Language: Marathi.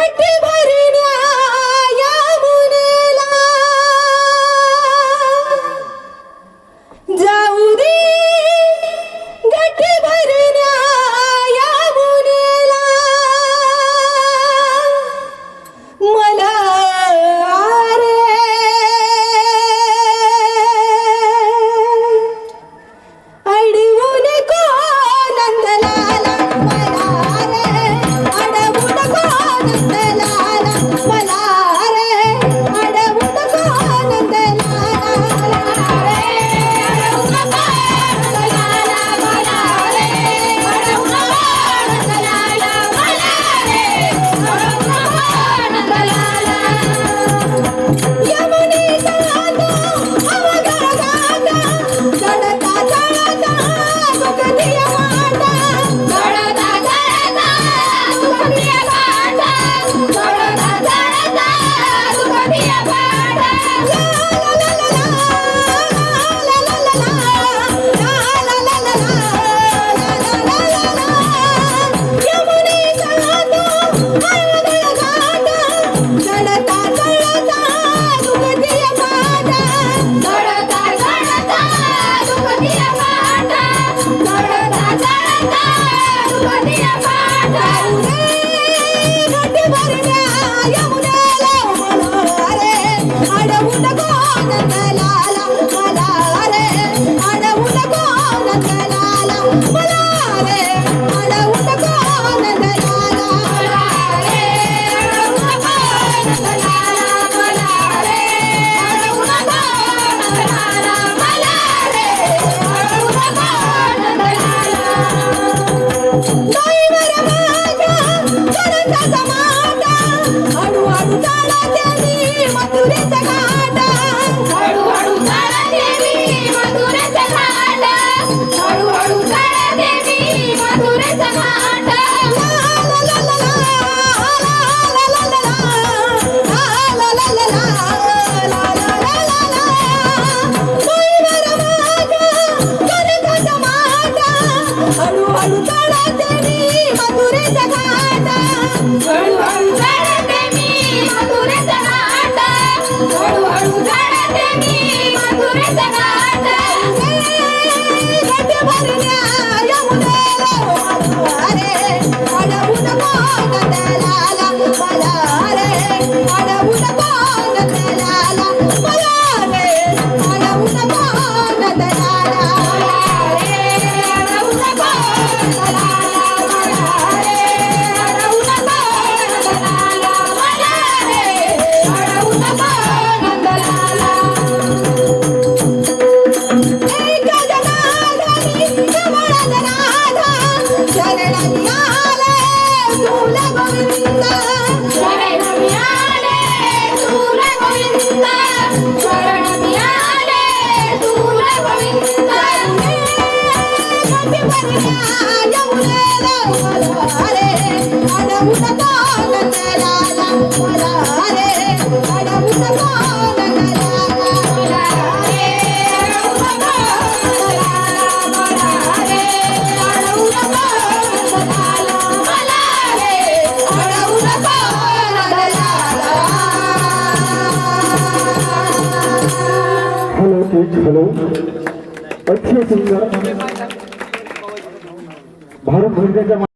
गट्टी भरण्या यमुनेला जाऊ दे गट्टी भरण्या यमुनेला मला रे अडवू नको नंदलाला मला रे अडवू नको नंदलाला मला रे अडवू नको नंदलाला रे अडवू नको नंदलाला मला रे अडवू नको नंदलाला मला रे अडवू नको नंदलाला यमुनेचा तो अवघड गाता चढता चढता दुखदिया वाटा चढता चढता दुखदिया वाटा चढता चढता दुखदिया वाटा ला ला ला ला ला ला ला ला ला ला ला यमुनेचा तो अवघड गाता चढता चढता दुखदिया वाटा चढता चढता दुखदिया वाटा चढता चढता दुखदिया वाटा गट्टी भरण्या यमुनेला मला रे अडवू नको नंदलाला मला रे अडवू नको नंदलाला मला रे अडवू नको नंदलाला मला रे अडवू नको नंदलाला मला रे अडवू नको नंदलाला मला रे अडवू नको नंदलाला दैवर माझ्या चरणाचा समाटा हळूहळू चालते मी मथुरेचा घाट हळूहळू चालते मी मथुरेचा घाट हळूहळू चालते मी मथुरेचा घाट ला ला ला ला ला ला ला ला ला ला ला ला ला ला दैवर माझ्या चरणाचा समाटा हळूहळू चालते मी मथुरेचा घाट हळूहळू चालते मी मथुरेचा घाट हळूहळू चालते मी मथुरेचा घाट गट्टी भरण्या यमुनेला मला रे अडवू नको नंदलाला मला रे अडवू नको नंदलाला मला रे अडवू नको नंदलाला मला रे अडवू नको नंदलाला मला रे अडवू नको नंदलाला मला रे अडवू नको नंदलाला एक जनाधारी कमळात राधा शरणाई आले तुला गोविंद शरणाई आले तुला गोविंद शरणाई आले तुला गोविंद गट्टी भरण्या यमुनेला मला रे अडवू नको नंदलाला मला रे अडवू नको नंदलाला मला रे अडवू नको नंदलाला मला रे अडवू नको नंदलाला मला रे अडवू नको नंदलाला हेलो तेज हेलो अच्छे सुंदर भारत भर